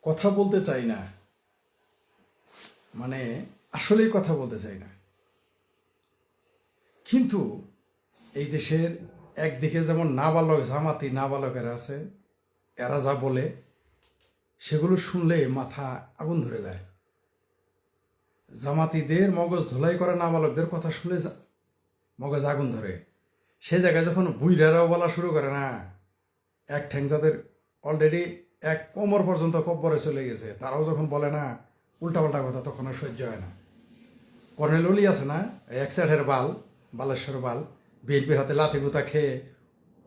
কথা বলতে চাই না, মানে আসলেই কথা বলতে চাই না। কিন্তু এই দেশের একদিকে যেমন নাবালক জামাতি নাবালকেরা আছে, এরা যা বলে সেগুলো শুনলে মাথা আগুন ধরে যায়। জামাতিদের মগজ ধোলাই করা নাবালকদের কথা শুনলে মগজ আগুন ধরে। সে জায়গায় যখন বুইরারাও বলা শুরু করে না, এক ঠ্যাং যাদের অলরেডি এক কোমর পর্যন্ত কব্বরে চলে গেছে, তারাও যখন বলে না উল্টাপাল্টা কথা, তখন আর সহ্য হয় না। কর্নেল ওলি আছে না, এক সাইডের বালেশ্বর বাল, বিএনপির হাতে লাথি গুতা খেয়ে,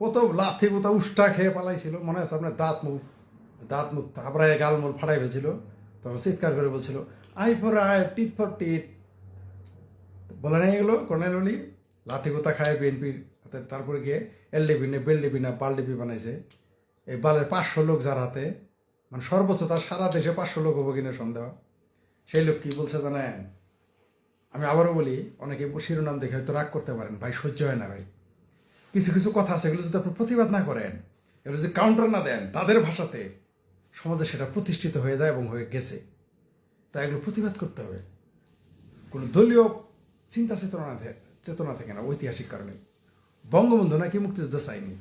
কত লাথি গুতা উষ্টা খেয়ে পালাইছিল, মনে আছে আপনার দাঁত মুখ থাবড়ায় গালমূল ফাটাই ফেলছিল, তখন চিৎকার করে বলছিল I for I, teeth for teeth. বলে না এগুলো কর্নেল ওলি? লাথি গুতা খায় বিএনপির হাতে, তারপরে গিয়ে এলডিপি নে বেলডিপি না বালডিপি বানাইছে। এই বালের 500 লোক যার হাতে, মানে সর্বোচ্চ তার সারা দেশে 500 লোক হবো কিনা সন্দেহ। সেই লোক কি বলছে জানেন? আমি আবারও বলি, অনেকে শিরোনাম দেখে হয়তো রাগ করতে পারেন, ভাই সহ্য হয় না ভাই। কিছু কিছু কথা আছে, এগুলো যদি আপনি প্রতিবাদ না করেন, এগুলো যদি কাউন্টার না দেন তাদের ভাষাতে, সমাজে সেটা প্রতিষ্ঠিত হয়ে যায় এবং হয়ে গেছে। তাই এগুলো প্রতিবাদ করতে হবে, কোনো দলীয় চিন্তা চেতনা থেকে না, ঐতিহাসিক কারণে। বঙ্গবন্ধু নাকি মুক্তিযুদ্ধ চাইনি,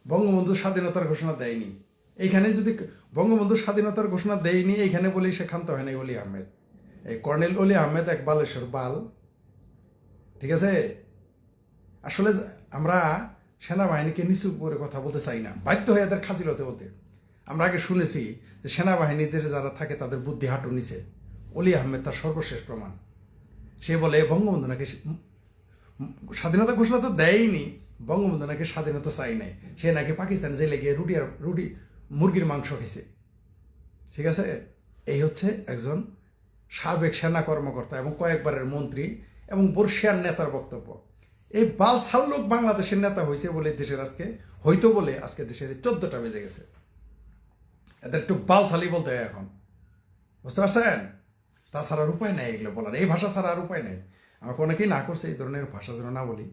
বঙ্গবন্ধু স্বাধীনতার ঘোষণা দেয়নি। এইখানে যদি বঙ্গবন্ধু স্বাধীনতার ঘোষণা দেয়নি এইখানে বলেই সে ক্ষান্ত হয় না অলি আহমেদ। এই কর্নেল অলি আহমেদ এক বালেশ্বর বাল, ঠিক আছে? আসলে আমরা সেনাবাহিনীকে নিচু করে কথা বলতে চাই না, বাধ্য হয়ে এদের খাজিল হতে হতে। আমরা আগে শুনেছি যে সেনাবাহিনীদের যারা থাকে তাদের বুদ্ধি হাঁটু নিচে। অলি আহমেদ তার সর্বশেষ প্রমাণ। সে বলে বঙ্গবন্ধু নাকি স্বাধীনতা ঘোষণা তো দেয়নি, বঙ্গবন্ধু নাকি স্বাধীনতা চাই নাই, সে নাকি পাকিস্তানে জেলে গিয়ে রুটি মুরগির মাংস খেয়েছে। ঠিক আছে? এই হচ্ছে একজন সাবেক সেনা কর্মকর্তা এবং কয়েকবারের মন্ত্রী এবং বর্ষিয়ান নেতার বক্তব্য। এই বালছাল লোক বাংলাদেশের নেতা হয়েছে বলে দেশের আজকে, হয়তো বলে আজকে দেশের 14টা বেজে গেছে। এদের একটু বালছালি বলতে হয় এখন, বুঝতে পারছেন? তাছাড়া আর উপায় নেই এগুলো বলার, এই ভাষা ছাড়া আর উপায় নেই। আমাকে অনেকেই না করছে এই ধরনের ভাষা যেন না বলি,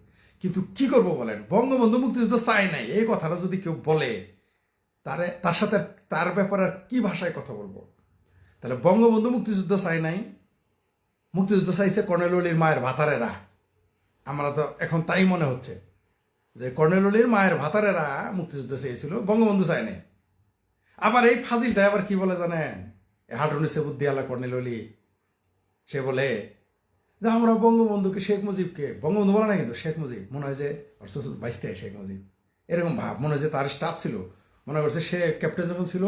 কিন্তু কি করবো বলেন? বঙ্গবন্ধু মুক্তিযুদ্ধ চাই নাই এই কথাটা যদি কেউ বলে, তার সাথে তার ব্যাপারে কি ভাষায় কথা বলবো? তাহলে বঙ্গবন্ধু মুক্তিযুদ্ধ চাই নাই, মুক্তিযুদ্ধ চাইছে কর্নেল অলির মায়ের ভাতারেরা। আমরা তো এখন তাই মনে হচ্ছে যে কর্নেল অলির মায়ের ভাতারেরা মুক্তিযুদ্ধ চেয়েছিল, বঙ্গবন্ধু চাই নাই। আবার এই ফাজিলটা আবার কি বলে জানেন? হাঁটুনিসে বুদ্ধি আলা কর্নেল অলি, সে বলে যে আমরা বঙ্গবন্ধুকে, শেখ মুজিবকে, বঙ্গবন্ধু বলে না কিন্তু শেখ মুজিব, মনে হয় যে বাইসতে শেখ মুজিব, এরকম ভাব, মনে হয় যে তার স্টাফ ছিল, মনে করছে সে ক্যাপ্টেন যখন ছিল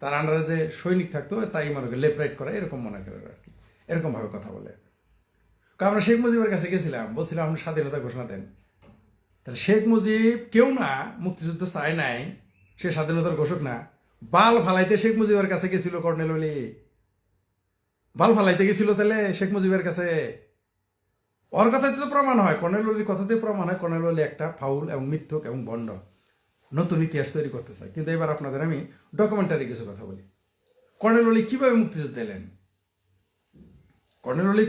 তার আন্ডারে যে সৈনিক থাকতো তাই মনে করে লেফট রাইট করা, এরকম মনে করে আর কি, এরকম ভাবে কথা বলে। আমরা শেখ মুজিবের কাছে গেছিলাম, বলছিলাম আপনি স্বাধীনতা ঘোষণা দেন। তাহলে শেখ মুজিব কেউ না, মুক্তিযুদ্ধ চায় নাই, সে স্বাধীনতার ঘোষক না। বাল ফালাইতে শেখ মুজিবের কাছে গেছিল কর্নেল অলি, বাল ফালাইতে গেছিল তাহলে শেখ মুজিবের কাছে। ওর কথাতে তো প্রমাণ হয়, কর্নেল অলির কথাতে প্রমাণ হয় কর্নেল অলি একটা ফাউল এবং মিথ্যুক এবং ভণ্ড, নতুন ইতিহাস তৈরি করতে চায়। কিন্তু এবার আপনাদের আমি ডকুমেন্টারি কিছু কথা বলি। কর্নেল অলি কিভাবে মুক্তিযুদ্ধ এলেন, কর্নেল অলি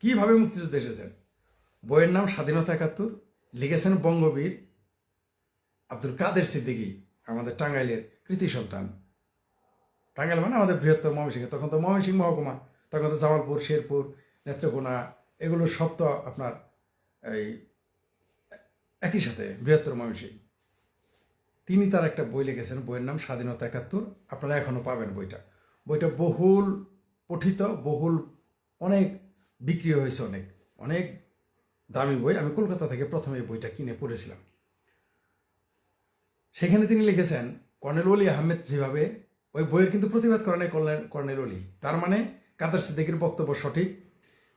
কিভাবে মুক্তিযুদ্ধে এসেছেন। বইয়ের নাম স্বাধীনতা 71, লিখেছেন বঙ্গবীর আব্দুল কাদের সিদ্দিকী, আমাদের টাঙ্গাইলের কৃতি সন্তান। টাঙ্গাইল মানে আমাদের বৃহত্তর ময়মনসিংহ, তখন তো ময়মনসিংহ মহকুমা, তখন তো জামালপুর, শেরপুর, নেত্রকোনা, এগুলো সব তো আপনার এই একই সাথে বৃহত্তর ময়মনসিংহ। তিনি তার একটা বই লিখেছেন, বইয়ের নাম স্বাধীনতা 71। আপনারা এখনও পাবেন বইটা। বইটা বহুল পঠিত, অনেক বিক্রি হয়েছে, অনেক দামি বই। আমি কলকাতা থেকে প্রথমে এই বইটা কিনে পড়েছিলাম। সেখানে তিনি লিখেছেন কর্নেল অলি আহমেদ যেভাবে, ওই বইয়ের কিন্তু প্রতিবাদ করে নাই কর্নেল অলি, তার মানে কাদের সিদ্দিকীর বক্তব্য সঠিক,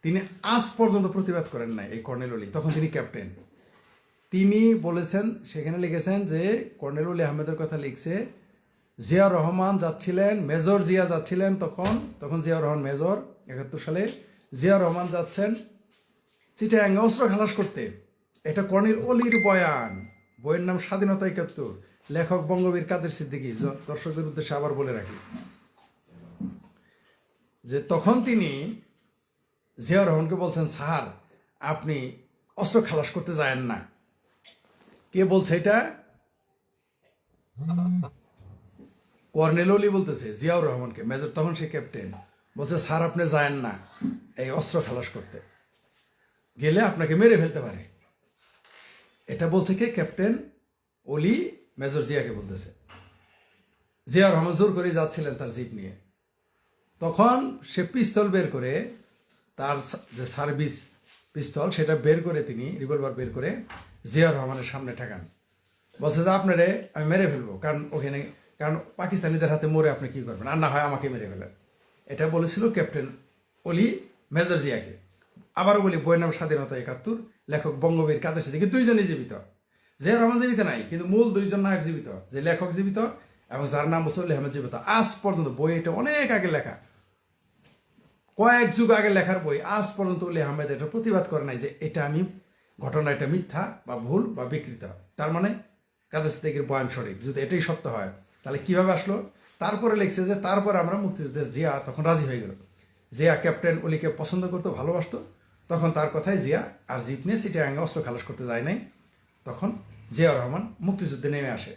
তিনি আজ পর্যন্ত প্রতিবাদ করেন নাই এই কর্নেল অলি, তখন তিনি ক্যাপ্টেন। তিনি বলেছেন, সেখানে লিখেছেন যে কর্নেল অলি আহমেদের কথা লিখছে, জিয়া রহমান যাচ্ছিলেন, মেজর জিয়া যাচ্ছিলেন, তখন জিয়া রহমান মেজর 71 সালে, জিয়া রহমান যাচ্ছেন চিটাগাঙ্গে অস্ত্র খালাস করতে। এটা কর্নেল অলির বয়ান, বইয়ের নাম স্বাধীনতা 71, লেখক বঙ্গবীর কাদের সিদ্দিকী। দর্শকদের উদ্দেশ্যে আবার বলে রাখি যে তখন তিনি জিয়া রহমানকে বলছেন, স্যার আপনি অস্ত্র খালাস করতে যায়েন না। কে বলছে এটা? কর্নেল অলি বলতেছে জিয়াউর রহমানকে, মেজর তখন সে ক্যাপ্টেন, বলছে স্যার আপনি যায়েন না এই অস্ত্র খালাস করতে, গেলে আপনাকে মেরে ফেলতে পারে। এটা বলছে কে? ক্যাপ্টেন অলি মেজর জিয়াকে বলতেছে। জিয়াউর রহমান জোর করে যাচ্ছিলেন তার জিপ নিয়ে, তখন সে পিস্তল বের করে, তার যে সার্ভিস পিস্তল সেটা বের করে, তিনি রিভলভার বের করে জিয়াউর রহমানের সামনে ঠেকান। বলছে যে আপনারে আমি মেরে ফেলবো, কারণ পাকিস্তানিদের হাতে মরে আপনি কি করবেন, আর না হয় আমাকে মেরে ফেলেন। এটা বলেছিল ক্যাপ্টেন অলি মেজর জিয়াকে। আবারও বলি, বইয়ের নাম স্বাধীনতা ৭১, লেখক বঙ্গবীর কাদের সিদ্দিকী, দুইজনই জীবিত। জিয়াউর রহমান জীবিত নাই, কিন্তু মূল দুইজন নায়ক জীবিত, যে লেখক জীবিত এবং যার নাম হচ্ছে অলি আহমেদ জীবিত। আজ পর্যন্ত বই, এটা অনেক আগে লেখা, কয়েক যুগ আগে লেখার বই, আজ পর্যন্ত অলি আহমেদ এটা প্রতিবাদ করে নাই যে এটা আমি ঘটনা এটা মিথ্যা বা ভুল বা বিকৃত। তার মানে কাদের সিদ্দিকীর বয়ান সঠিক। যদি এটাই সত্য হয় তাহলে কিভাবে আসলো? তারপরে লিখছে যে তারপরে আমরা মুক্তিযুদ্ধের, জিয়া তখন রাজি হয়ে গেল। জিয়া ক্যাপ্টেন অলিকে পছন্দ করতো, ভালোবাসতো, তখন তার কথায় জিয়া আর জিপ নিয়ে চিটাগাঙ্গে অস্ত্র খালাস করতে যায় নাই। তখন জিয়াউর রহমান মুক্তিযুদ্ধে নেমে আসে,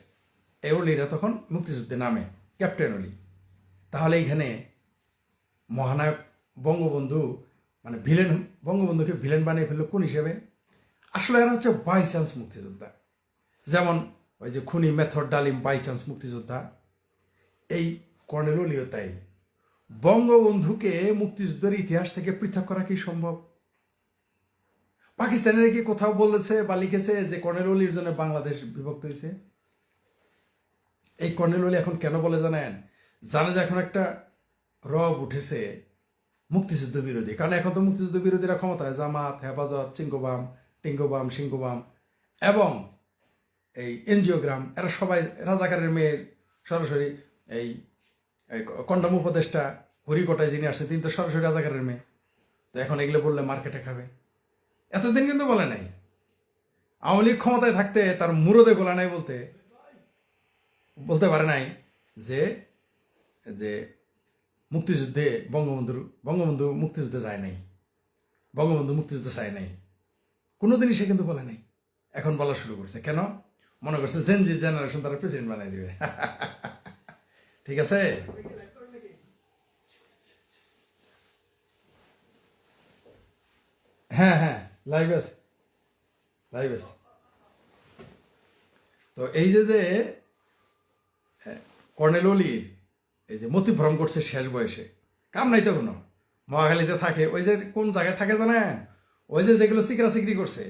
এই অলিরা তখন মুক্তিযুদ্ধে নামে, ক্যাপ্টেন অলি। তাহলে এইখানে মহানায়ক বঙ্গবন্ধু মানে ভিলেন, বঙ্গবন্ধুকে ভিলেন বানিয়ে ফেললো কোন হিসেবে? আসলে এরা হচ্ছে বাই চান্স মুক্তিযোদ্ধা। যেমন ওই যে খুনি মেথড ডালিম বাই চান্স মুক্তিযোদ্ধা, এই কর্নেল অলিও তাই। বঙ্গবন্ধুকে মুক্তিযুদ্ধের ইতিহাস থেকে পৃথক করা কি সম্ভব? পাকিস্তানিরা কি কোথাও বলেছে বা লিখেছে যে কর্নেল অলির জন্য বাংলাদেশ বিভক্ত হয়েছে? এই কর্নেল অলি এখন কেন বলে জানেন? জানে যে এখন একটা রব উঠেছে মুক্তিযুদ্ধ বিরোধী, কারণ এখন তো মুক্তিযুদ্ধ বিরোধীরা ক্ষমতায়, জামাত, হেফাজত, চিঙ্গোবাম, টিঙ্গোবাম, সিঙ্গোবাম এবং এই এনজিওগ্রাম, এরা সবাই রাজাকারের মেয়ের সরাসরি এই কন্ডম উপদেষ্টা হরিকোটায় যিনি আসছেন তিনি তো সরাসরি রাজাকারের মেয়ে। তো এখন এগুলো বললে মার্কেটে খাবে। এতদিন কিন্তু বলে নাই। আওয়ামী লীগ ক্ষমতায় থাকতে তার মুরদে গোলা নাই বলতে পারে নাই যে যে মুক্তিযুদ্ধে বঙ্গবন্ধু মুক্তিযুদ্ধে যায় নাই, বঙ্গবন্ধু মুক্তিযুদ্ধে চায় নাই, কোনোদিনই সে কিন্তু বলে নাই। এখন বলা শুরু করছে, কেন? মনে করছে জেনজি জেনারেশন তারা প্রেসিডেন্ট বানাই দিবে। ঠিক আছে, হ্যাঁ হ্যাঁ, লাইভ আছে, লাইভ আছে। তো এই যে কর্নেল অলির এই যে মতিভ্রম করছে শেষ বয়সে, কাম নাই তো কোনো, মহাখালীতে থাকে, ওই যে কোন জায়গায় থাকে জানেন? ওই যে যেগুলো চিকরা চিকরি করছে,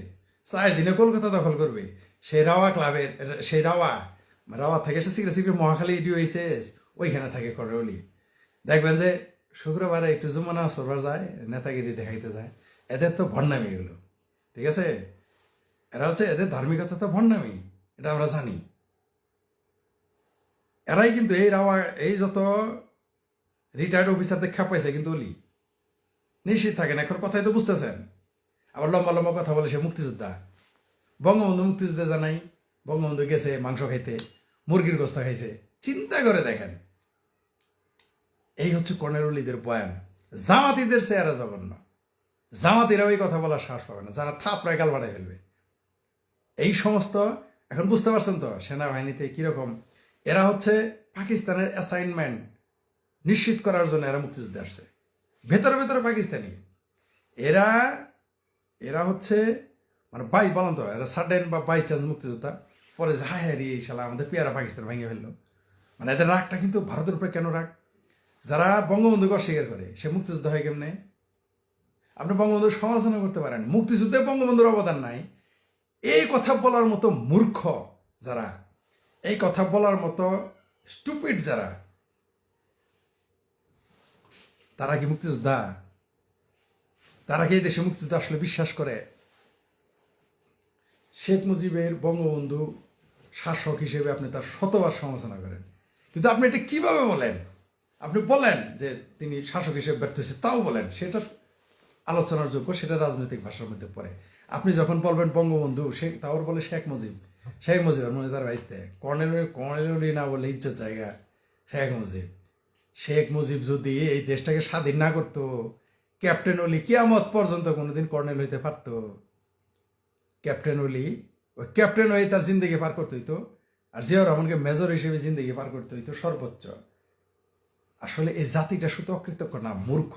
4 দিনে কলকাতা দখল করবে, সেই রাওয়া ক্লাবের, সেই রাওয়া থেকে সে চিকরা চিকরি মহাখালী ডিওএইচএস, ওইখানে থাকে কর্নেল অলি। দেখবেন যে শুক্রবারে একটু জুমানা সরবার যায়, নেতাগিরি দেখাইতে যায়। এদের তো ভণ্ডামি এগুলো, ঠিক আছে? এরা হচ্ছে, এদের ধার্মিকতা তো ভণ্ডামি, এটা আমরা জানি। এরাই কিন্তু এই যত রিটায়ার্ড অফিসারদের খেপাইছে কিন্তু অলি নিশ্চিত থাকেন। এখন কথাই তো বুঝতেছেন। আবার লম্বা লম্বা কথা বলে সে মুক্তিযোদ্ধা। বঙ্গবন্ধু মুক্তিযুদ্ধে জানাই, বঙ্গবন্ধু গেছে মাংস খাইতে, মুরগির গোস্ত খাইছে, চিন্তা করে দেখেন। এই হচ্ছে কর্নেল অলিদের বয়ান। জামাতিদের চেহারা জঘন্য, জামাতিরাও এই কথা বলার সাহস পাবে না, যারা থাপড়ায় গাল বাড়াই ফেলবে। এই সমস্ত এখন বুঝতে পারছেন তো সেনাবাহিনীতে কিরকম। এরা হচ্ছে পাকিস্তানের অ্যাসাইনমেন্ট নিশ্চিত করার জন্য এরা মুক্তিযুদ্ধে আসছে, ভেতরে ভেতরে পাকিস্তানি। এরা এরা হচ্ছে মানে বলেন তো, এরা সাডেন বা বাই চান্স মুক্তিযোদ্ধা, পরে যে হায় হারি এই শালা আমাদের পেয়ারা পাকিস্তান ভেঙে ফেললো। মানে এদের রাগটা কিন্তু ভারতের উপরে কেন রাগ? যারা বঙ্গবন্ধুকে অস্বীকার করে সে মুক্তিযুদ্ধ হয় কেমনে? আপনি বঙ্গবন্ধুর সমালোচনা করতে পারেন, মুক্তিযুদ্ধে বঙ্গবন্ধুর অবদান নাই, এই কথা বলার মতো মূর্খ যারা, এই কথা বলার মতো স্টুপিড যারা, তারা কি মুক্তিযোদ্ধা? তারা কি এই দেশে মুক্তিযুদ্ধ আসলে বিশ্বাস করে? শেখ মুজিবের বঙ্গবন্ধু শাসক হিসেবে আপনি তার শতবার সমালোচনা করেন, কিন্তু আপনি এটা কিভাবে বলেন? আপনি বলেন যে তিনি শাসক হিসেবে ব্যর্থ হয়েছে, তাও বলেন, সেটা আলোচনার যোগ্য, সেটা রাজনৈতিক ভাষার মধ্যে পড়ে। আপনি যখন বলবেন বঙ্গবন্ধু, সে তাও বলে শেখ মুজিবের মধ্যে তার ভাইস্তে কর্নেল না বলে ইজ্জত জায়গা শেখ মুজিব যদি এই দেশটাকে স্বাধীন না করতো, ক্যাপ্টেন অলি কিয়ামত পর্যন্ত কোনোদিন কর্নেল হইতে পারত? ক্যাপ্টেন অলি ওই ক্যাপ্টেন হয়ে তার জিন্দগি পার করতে হইতো। আর জিয়াউর রহমানকে মেজর হিসেবে জিন্দগি পার করতে হইতো সর্বোচ্চ। আসলে এই জাতিটা শুধু অকৃতজ্ঞ না, মূর্খ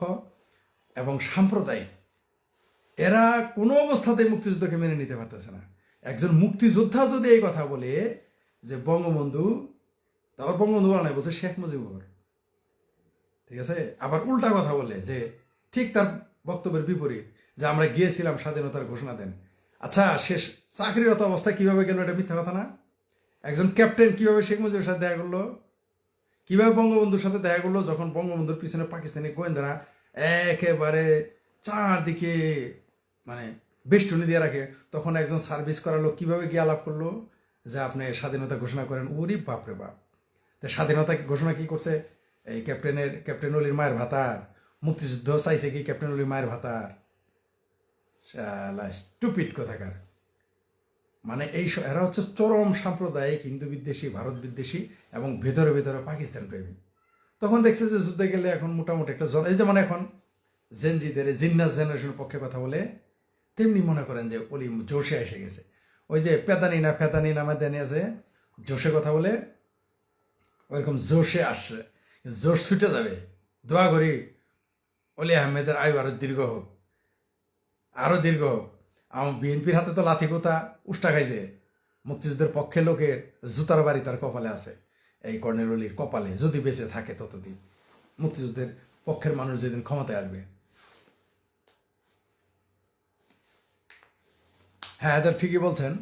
এবং সাম্প্রদায়িক। এরা কোনো অবস্থাতেই মুক্তিযুদ্ধকে মেনে নিতে পারতেছে না। একজন মুক্তিযোদ্ধা যদি এই কথা বলে যে বঙ্গবন্ধু, তারপর বঙ্গবন্ধু বলা নাই, বলছে শেখ মুজিবুর, ঠিক আছে, আবার উল্টা কথা বলে যে ঠিক তার বক্তব্যের বিপরীত, যে আমরা গিয়েছিলাম স্বাধীনতার ঘোষণা দেন। আচ্ছা, শেষ চাকরিরত অবস্থায় কিভাবে গেল, এটা মিথ্যা কথা না? একজন ক্যাপ্টেন কিভাবে শেখ মুজিবের সাথে দেখা করলো, কিভাবে বঙ্গবন্ধুর সাথে দেখা করলো, যখন বঙ্গবন্ধুর পিছনে পাকিস্তানি গোয়েন্দারা একেবারে চারদিকে মানে বেষ্টনী দিয়ে রাখে, তখন একজন সার্ভিস করা লোক কিভাবে গিয়ে আলাপ করলো যে আপনি স্বাধীনতা ঘোষণা করেন। ওরে বাপরে বাপ! তো স্বাধীনতা ঘোষণা কি করছে? এই ক্যাপ্টেন অলির মায়ের ভাতার। মুক্তিযুদ্ধ চাইছে কি ক্যাপ্টেন অলির মায়ের ভাতার? শালা স্টুপিড কোথাকার। মানে এরা হচ্ছে চরম সাম্প্রদায়িক, হিন্দু বিদ্বেষী, ভারত বিদ্বেষী এবং ভেতরে ভেতরে পাকিস্তান প্রেমী। তখন দেখছে যে যুদ্ধে গেলে এখন মোটামুটি একটা এই যেমন এখন জেনজিদের জিন্নাস জেনারেশনের পক্ষে কথা বলে, তেমনি মনে করেন যে অলি জোশে এসে গেছে। ওই যে পেতানি না ফেতানি নামে দেনি আছে, জোশে কথা বলে, ওইরকম জোশে আসছে, জোশ ছুটে যাবে। দোয়া করি অলি আহমেদের আয়ু আরো দীর্ঘ হোক, আরো দীর্ঘ হোক। আমার বিএনপির হাতে তো লাথি কোথা উষ্টা খাইছে, মুক্তিযুদ্ধের পক্ষে লোকের জুতার বাড়ি তার কপালে আছে। এই কর্নেল অলির কপালে, যদি বেঁচে থাকে ততদিন, মুক্তিযুদ্ধের পক্ষের মানুষ যেদিন ক্ষমতায় আসবে। হ্যাঁ, এদের ঠিকই বলছেন,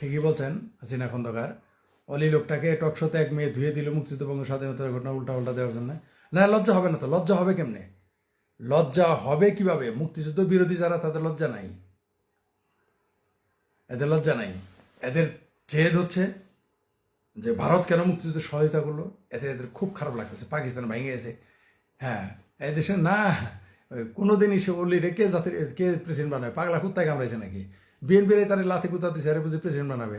ঠিকই বলছেন হাসিনা খন্দকার। অলি লোকটাকে টকশোতে এক মেয়ে ধুয়ে দিল মুক্তিযুদ্ধ বঙ্গ স্বাধীনতার ঘটনা উল্টা উল্টা দেওয়ার জন্য। না, লজ্জা হবে না তো? লজ্জা হবে কেমনে? লজ্জা হবে কিভাবে? মুক্তিযুদ্ধ বিরোধী যারা, তাদের লজ্জা নাই, এদের লজ্জা নাই। এদের জেদ হচ্ছে যে ভারত কেন মুক্তিযুদ্ধে সহায়তা করলো, এতে এদের খুব খারাপ লাগতেছে। পাকিস্তান ভেঙে গেছে, হ্যাঁ, এই দেশে না কোনোদিনই সে অলি রে কে জাতির কে প্রেসিডেন্ট বানাবে? পাগলা কুত্তায় কামড়াইছে নাকি? বিএনপির তার লাথি কুত্তা দিছে, আরে বুঝি প্রেসিডেন্ট বানাবে?